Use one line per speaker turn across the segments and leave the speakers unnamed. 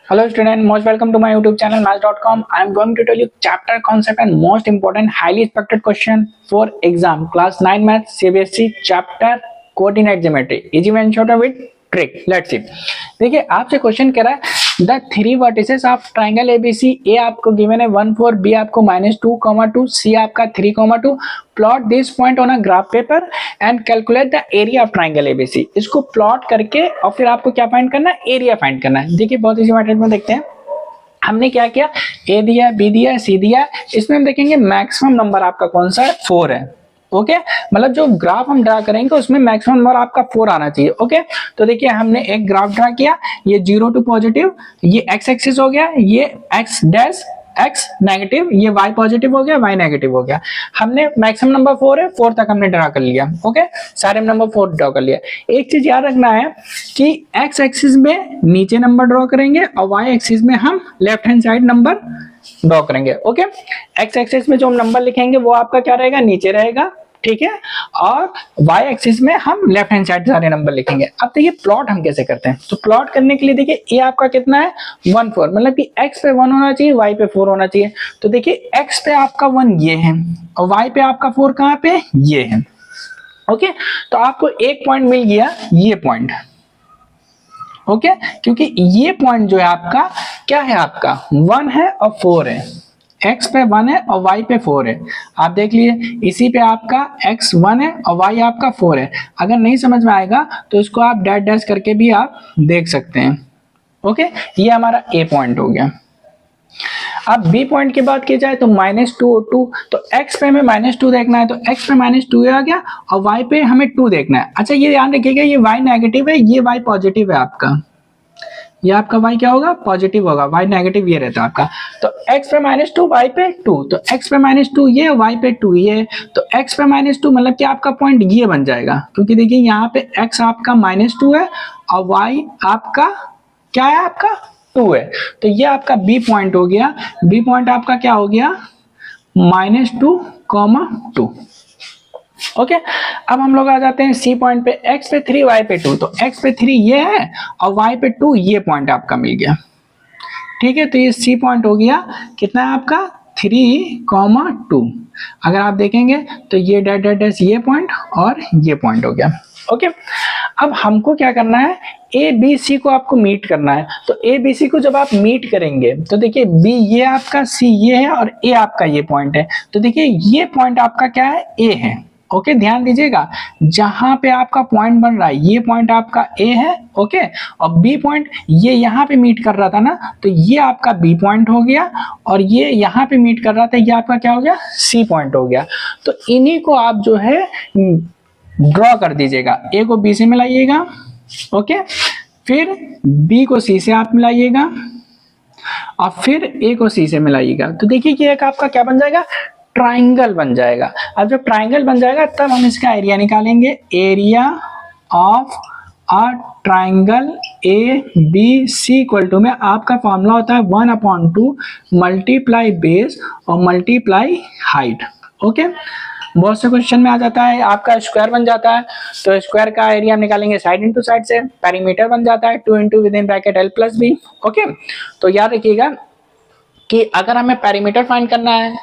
Hello student, most welcome to my YouTube channel maths.com. I am going to tell you chapter concept and most important highly expected question for exam class 9 math CBSE chapter coordinate geometry easy and shorter with trick. Let's see. देखिए आपसे question कह रहा है the three vertices of triangle ABC A आपको given है 1 4, B आपको -2, सी आपका 3, 2. Plot this point on a graph paper and calculate the area of triangle ABC. इसको प्लॉट करके और फिर आपको क्या फाइंड करना है, एरिया फाइंड करना है. देखिए बहुत इजी मेथड में देखते हैं. हमने क्या किया, ए दिया, बी दिया, सी दिया. इसमें हम देखेंगे मैक्सिमम नंबर आपका कौन सा है, 4 है. ओके मतलब जो ग्राफ हम ड्रा करेंगे उसमें मैक्सिमम नंबर आपका 4 आना चाहिए. ओके तो देखिए हमने एक ग्राफ ड्रा किया, ये 0 to पॉजिटिव, ये एक्स एक्सिस हो गया, ये एक्स डैश एक्स नेगेटिव, ये वाई पॉजिटिव हो गया, वाई नेगेटिव हो गया. हमने मैक्सिमम नंबर 4 है, 4 तक हमने ड्रा कर लिया. ओके सारे नंबर 4 ड्रा कर लिया. एक चीज याद रखना है कि एक्स एक्सिस में नीचे नंबर ड्रॉ करेंगे और वाई एक्सिस में हम left hand side number draw करेंगे. ओके एक्स एक्सिस में जो हम नंबर लिखेंगे वो आपका क्या रहेगा, नीचे रहेगा. ठीक है, और y एक्सिस में हम लेफ्ट हैंड साइड सारे नंबर लिखेंगे. अब देखिए प्लॉट हम कैसे करते हैं. तो प्लॉट करने के लिए देखिए ये आपका कितना है, 1 4, मतलब कि x पे 1 होना चाहिए, y पे 4 होना चाहिए. तो देखिए x पे आपका 1 ये है और y पे आपका 4 कहाँ पे, ये है. ओके तो आपको एक पॉइंट मिल गया, ये पॉइंट. ओके क्योंकि ये पॉइंट जो है आपका क्या है, आपका 1 है और 4 है. x पे 1 है और y पे 4 है. आप देख लिए इसी पे आपका x 1 है और y आपका 4 है. अगर नहीं समझ में आएगा तो इसको आप डैश डैश करके भी आप देख सकते हैं. ओके ये हमारा a पॉइंट हो गया. अब b पॉइंट की बात की जाए तो -2 और 2, तो x पे हमें -2 देखना है तो x पे -2 आ गया और y पे हमें 2 देखना है. अच्छा ये ध्यान रखिएगा, ये y नेगेटिव है, ये y पॉजिटिव है आपका. ये आपका y क्या होगा, पॉजिटिव होगा, y नेगेटिव ये रहता है आपका. तो x पे -2, y पे 2, तो x पे -2 ये, y पे 2 ये. तो x पे -2 मतलब कि आपका पॉइंट ये बन जाएगा, क्योंकि देखिए यहाँ पे x आपका -2 है और y आपका क्या है, आपका 2 है. तो ये आपका b पॉइंट हो गया. b पॉइंट आपका क्या हो गया, -2, 2. ओके अब हम लोग आ जाते हैं सी पॉइंट पे. x पे 3, y पे 2, तो x पे 3 ये है और y पे 2 ये पॉइंट आपका मिल गया. ठीक है तो ये सी पॉइंट हो गया. कितना है आपका, 3, 2. अगर आप देखेंगे तो ये डैश डैश डैश ये पॉइंट और ये पॉइंट हो गया. ओके अब हमको क्या करना है, ए बी सी को आपको मीट करना है. तो ए बी सी को जब आप मीट करेंगे तो देखिए बी ये आपका, सी ये है और ए आपका ये पॉइंट है. तो देखिए ये पॉइंट आपका क्या है, ए है. ओके ध्यान दीजिएगा, जहां पे आपका पॉइंट बन रहा है ये पॉइंट आपका ए है. ओके और बी पॉइंट ये यहाँ पे मीट कर रहा था ना, तो ये आपका बी पॉइंट हो गया और ये यहाँ पे मीट कर रहा था, ये आपका क्या हो गया, सी पॉइंट हो गया. तो इन्हीं को आप जो है ड्रॉ कर दीजिएगा. ए को बी से मिलाइएगा, ओके फिर बी को सी से आप मिलाइएगा और फिर ए को सी से मिलाइएगा. तो देखिए ये एक आपका क्या बन जाएगा, ट्राइंगल बन जाएगा. अब जब ट्राइंगल बन जाएगा तब हम इसका एरिया निकालेंगे. Area of a triangle A B C equal to में आपका फॉर्मूला होता है 1/2 मल्टीप्लाई बेस और मल्टीप्लाई हाइट. ओके बहुत से क्वेश्चन में आ जाता है आपका स्क्वायर बन जाता है, तो स्क्वायर का एरिया हम निकालेंगे साइड इंटू साइड से. पेरीमीटर बन जाता है 2 into within bracket l plus B. Okay तो याद रखिएगा कि अगर हमें पेरीमीटर फाइंड करना है,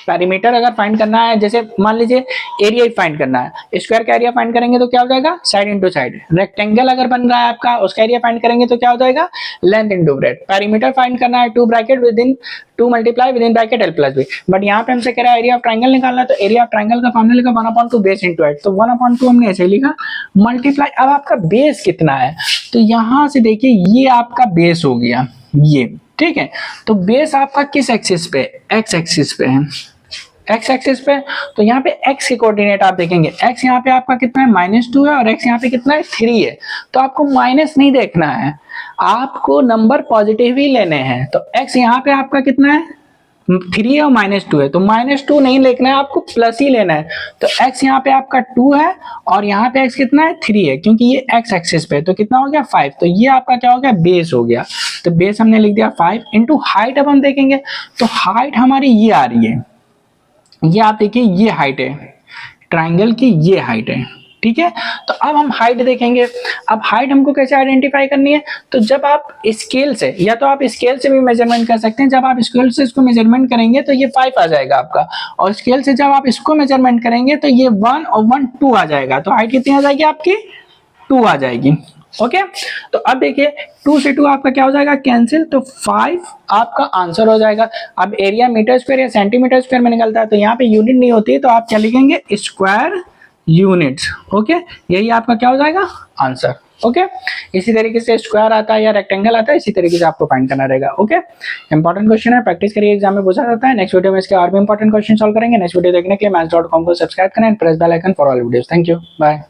पेरीमीटर अगर फाइंड करना है, जैसे मान लीजिए एरिया फाइंड करना है, स्क्वायर का एरिया फाइंड करेंगे तो क्या हो जाएगा, साइड इंटू साइड. रेक्टेंगल अगर बन रहा है आपका, उसका एरिया फाइंड करेंगे तो क्या हो जाएगा, length into breadth. Perimeter find करना है 2 bracket within 2 multiply within bracket l plus B. But यहाँ पे हमसे कह रहा है एरिया ऑफ ट्राइंगल निकालना है, तो एरिया ऑफ ट्राइंगल का फॉर्मूला लिखा 1/2 बेस इंटू हाइट. तो 1/2 हमने ऐसे लिखा मल्टीप्लाई. अब आपका बेस कितना है, तो यहाँ से देखिए ये आपका बेस हो गया ये. ठीक है तो बेस आपका किस एक्सिस पे, एक्स एक्सिस पे है, एक्स एक्सिस पे. तो यहाँ पे x के कोऑर्डिनेट आप देखेंगे, x यहाँ पे आपका कितना है, -2 है और x यहाँ पे कितना है, 3 है. तो आपको माइनस नहीं देखना है, आपको नंबर पॉजिटिव ही लेने हैं. तो x यहाँ पे आपका कितना है, 3 है और -2 है, तो -2 नहीं लिखना है, आपको प्लस ही लेना है. तो x यहाँ पे आपका 2 है और यहाँ पे x कितना है, 3 है, क्योंकि ये x एक्सिस पे. तो कितना हो गया, 5. तो ये आपका क्या हो गया, बेस हो गया. तो बेस हमने लिख दिया 5 इंटू हाइट. अब हम देखेंगे तो हाइट हमारी ये आ रही है, ये आप देखिए ये हाइट है ट्राइंगल की, ये हाइट है. ठीक है। तो अब हम हाइट देखेंगे। अब हाइट हमको कैसे आइडेंटिफाई करनी है, तो जब आप स्केल से, या तो आप स्केल से भी मेजरमेंट कर सकते हैं, जब आप स्केल से इसको मेजरमेंट करेंगे तो ये 5 आ जाएगा आपका, और स्केल से जब आप इसको मेजरमेंट करेंगे तो ये 1 और 1 2 आ जाएगा। तो हाइट कितनी आ जाएगी आपकी, 2 आ जाएगी। ओके, तो अब देखिए 2 से 2 आपका क्या हो जाएगा, कैंसिल, तो 5 आपका आंसर हो जाएगा। अब एरिया मीटर स्क्वायर या सेंटीमीटर स्क्वायर में निकलता है, तो यहाँ पे यूनिट नहीं होती है, तो आप क्या लिखेंगे, स्क्वायर यूनिट्स। ओके, यही आपका क्या हो जाएगा, आंसर। ओके, इसी तरीके से स्क्वायर आता है या रेक्टेंगल आता है, इसी तरीके से आपको फाइंड करना रहेगा। ओके, इंपॉर्टेंट क्वेश्चन है, प्रैक्टिस करिए, एग्जाम में पूछा जाता है। नेक्स्ट वीडियो में इसके और भी इंपॉर्टेंट क्वेश्चन सॉल्व करेंगे। नेक्स्ट वीडियो देखने के लिए maths.com को सब्सक्राइब करें and press bell icon for all videos. Thank you, bye.